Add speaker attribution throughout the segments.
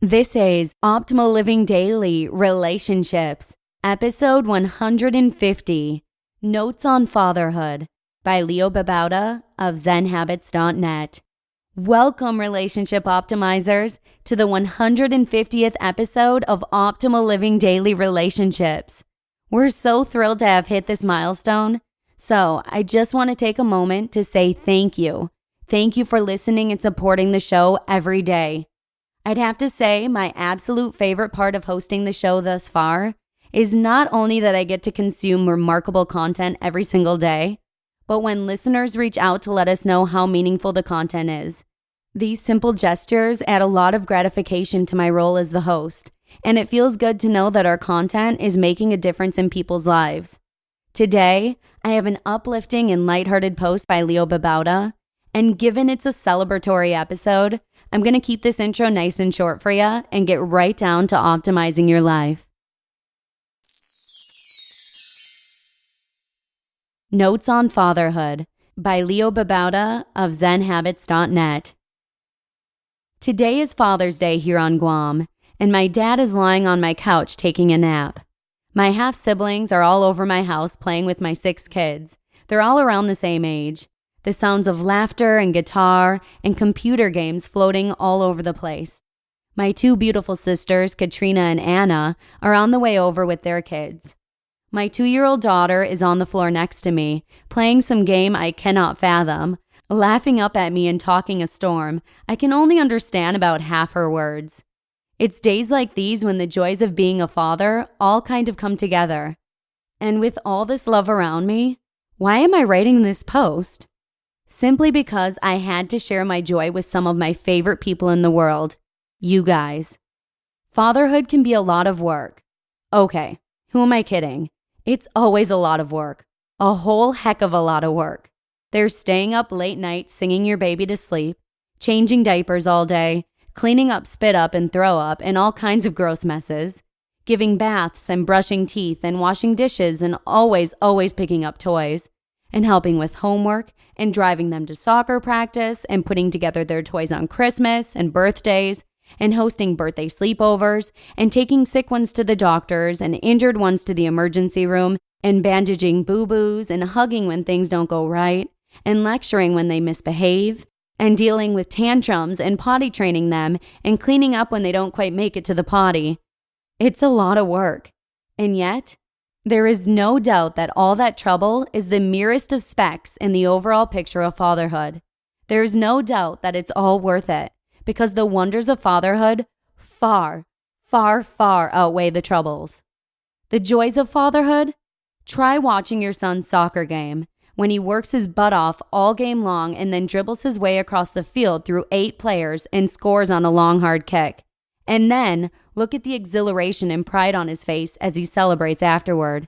Speaker 1: This is Optimal Living Daily Relationships, episode 150, Notes on Fatherhood by Babauta of Zen Habits.net. Welcome, relationship optimizers, to the 150th episode of Optimal Living Daily Relationships. We're so thrilled to have hit this milestone, so I just want to take a moment to say thank you. Thank you for listening and supporting the show every day. I'd have to say my absolute favorite part of hosting the show thus far is not only that I get to consume remarkable content every single day, but when listeners reach out to let us know how meaningful the content is. These simple gestures add a lot of gratification to my role as the host, and it feels good to know that our content is making a difference in people's lives. Today, I have an uplifting and lighthearted post by Babauta, and given it's a celebratory episode, I'm going to keep this intro nice and short for you and get right down to optimizing your life. Notes on Fatherhood by Babauta of Zen Habits.net. Today is Father's Day here on Guam, and my dad is lying on my couch taking a nap. My half-siblings are all over my house playing with my 6 kids. They're all around the same age. The sounds of laughter and guitar and computer games floating all over the place. My 2 beautiful sisters, Katrina and Anna, are on the way over with their kids. My 2-year-old daughter is on the floor next to me, playing some game I cannot fathom, laughing up at me and talking a storm. I can only understand about half her words. It's days like these when the joys of being a father all kind of come together. And with all this love around me, why am I writing this post? Simply because I had to share my joy with some of my favorite people in the world, you guys. Fatherhood can be a lot of work. Okay, who am I kidding? It's always a lot of work. A whole heck of a lot of work. There's staying up late nights singing your baby to sleep, changing diapers all day, cleaning up spit up and throw up and all kinds of gross messes, giving baths and brushing teeth and washing dishes and always picking up toys, and helping with homework and driving them to soccer practice and putting together their toys on Christmas and birthdays and hosting birthday sleepovers and taking sick ones to the doctors and injured ones to the emergency room and bandaging boo-boos and hugging when things don't go right and lecturing when they misbehave and dealing with tantrums and potty training them and cleaning up when they don't quite make it to the potty. It's a lot of work. And yet, there is no doubt that all that trouble is the merest of specks in the overall picture of fatherhood. There is no doubt that it's all worth it because the wonders of fatherhood far outweigh the troubles. The joys of fatherhood? Try watching your son's soccer game when he works his butt off all game long and then dribbles his way across the field through 8 players and scores on a long hard kick. And then look at the exhilaration and pride on his face as he celebrates afterward.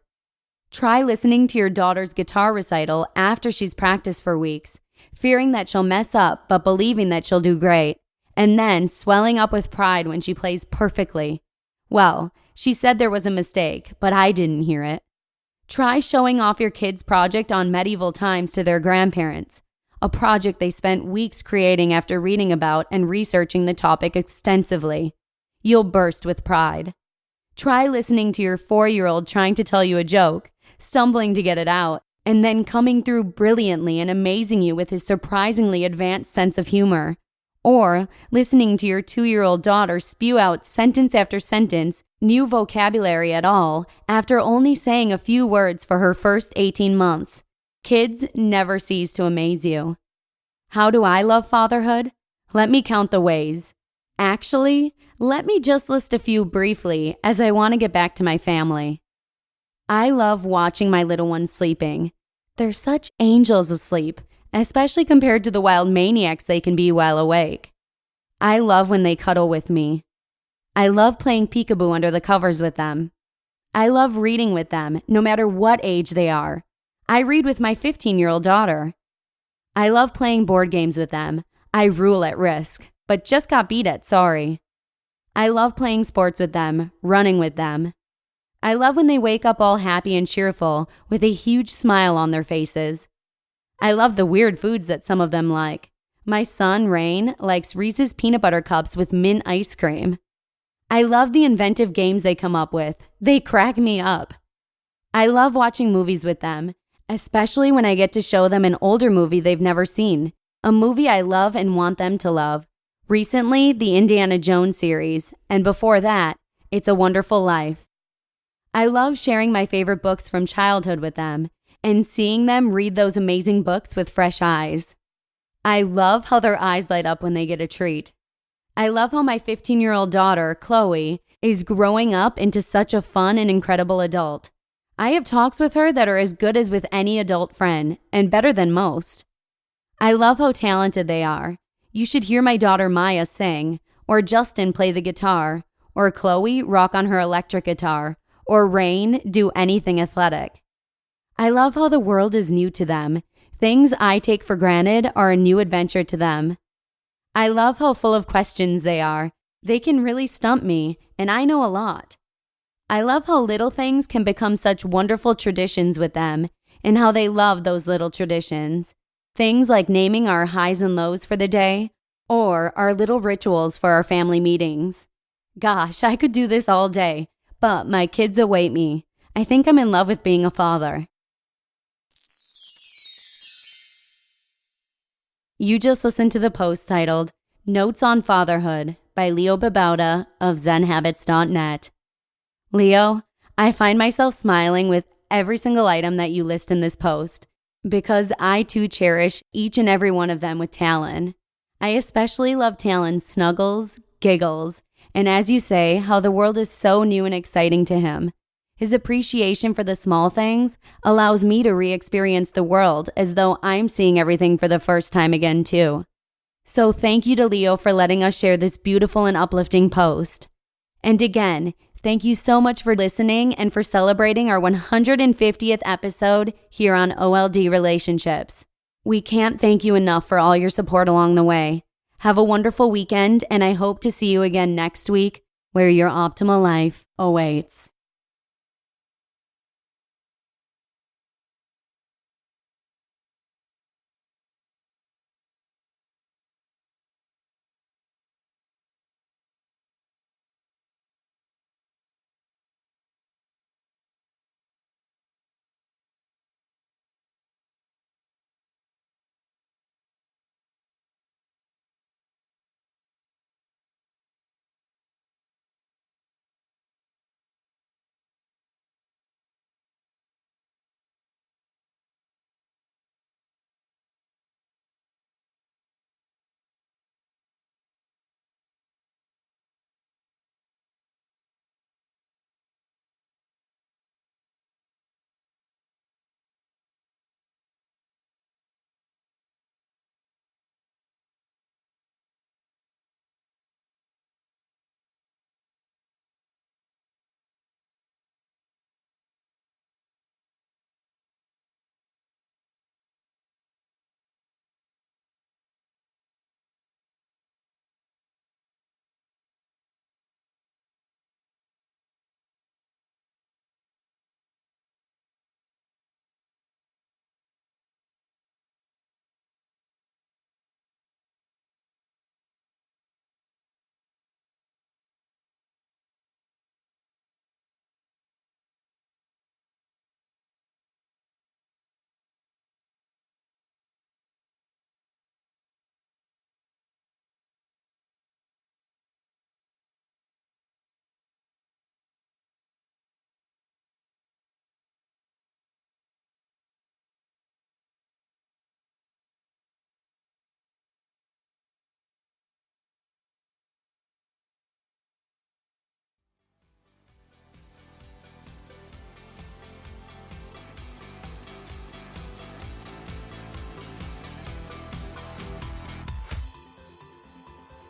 Speaker 1: Try listening to your daughter's guitar recital after she's practiced for weeks, fearing that she'll mess up but believing that she'll do great, and then swelling up with pride when she plays perfectly. Well, she said there was a mistake, but I didn't hear it. Try showing off your kid's project on medieval times to their grandparents, a project they spent weeks creating after reading about and researching the topic extensively. You'll burst with pride. Try listening to your 4-year-old trying to tell you a joke, stumbling to get it out, and then coming through brilliantly and amazing you with his surprisingly advanced sense of humor. Or listening to your 2-year-old daughter spew out sentence after sentence, new vocabulary at all, after only saying a few words for her first 18 months. Kids never cease to amaze you. How do I love fatherhood? Let me count the ways. Actually, let me just list a few briefly as I want to get back to my family. I love watching my little ones sleeping. They're such angels asleep, especially compared to the wild maniacs they can be while awake. I love when they cuddle with me. I love playing peekaboo under the covers with them. I love reading with them, no matter what age they are. I read with my 15-year-old daughter. I love playing board games with them. I rule at Risk, but just got beat at Sorry. I love playing sports with them, running with them. I love when they wake up all happy and cheerful with a huge smile on their faces. I love the weird foods that some of them like. My son, Rain, likes Reese's peanut butter cups with mint ice cream. I love the inventive games they come up with. They crack me up. I love watching movies with them, especially when I get to show them an older movie they've never seen, a movie I love and want them to love. Recently, the Indiana Jones series, and before that, It's a Wonderful Life. I love sharing my favorite books from childhood with them and seeing them read those amazing books with fresh eyes. I love how their eyes light up when they get a treat. I love how my 15-year-old daughter, Chloe, is growing up into such a fun and incredible adult. I have talks with her that are as good as with any adult friend, and better than most. I love how talented they are. You should hear my daughter Maya sing, or Justin play the guitar, or Chloe rock on her electric guitar, or Rain do anything athletic. I love how the world is new to them. Things I take for granted are a new adventure to them. I love how full of questions they are. They can really stump me, and I know a lot. I love how little things can become such wonderful traditions with them, and how they love those little traditions. Things like naming our highs and lows for the day, or our little rituals for our family meetings. Gosh, I could do this all day, but my kids await me. I think I'm in love with being a father. You just listened to the post titled Notes on Fatherhood by Leo Babauta of ZenHabits.net. Leo, I find myself smiling with every single item that you list in this post because I too cherish each and every one of them with Talon. I especially love Talon's snuggles, giggles, and as you say, how the world is so new and exciting to him. His appreciation for the small things allows me to re-experience the world as though I'm seeing everything for the first time again too. So thank you to Leo for letting us share this beautiful and uplifting post. And again, thank you so much for listening and for celebrating our 150th episode here on OLD Relationships. We can't thank you enough for all your support along the way. Have a wonderful weekend, and I hope to see you again next week where your optimal life awaits.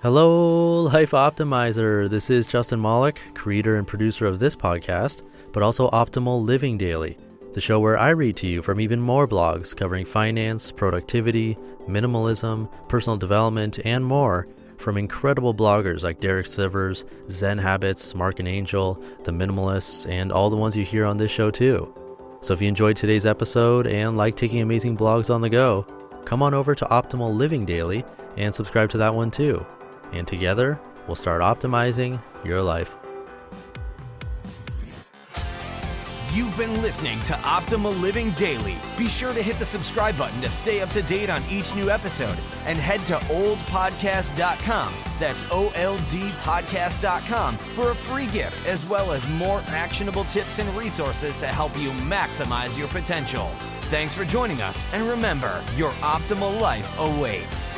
Speaker 2: Hello, Life Optimizer. This is Justin Malik, creator and producer of this podcast, but also Optimal Living Daily, the show where I read to you from even more blogs covering finance, productivity, minimalism, personal development, and more from incredible bloggers like Derek Sivers, Zen Habits, Mark and Angel, The Minimalists, and all the ones you hear on this show too. So if you enjoyed today's episode and like taking amazing blogs on the go, come on over to Optimal Living Daily and subscribe to that one too. And together, will start optimizing your life.
Speaker 3: You've been listening to Optimal Living Daily. Be sure to hit the subscribe button to stay up to date on each new episode and head to oldpodcast.com. That's OLDpodcast.com for a free gift as well as more actionable tips and resources to help you maximize your potential. Thanks for joining us, and remember, your optimal life awaits.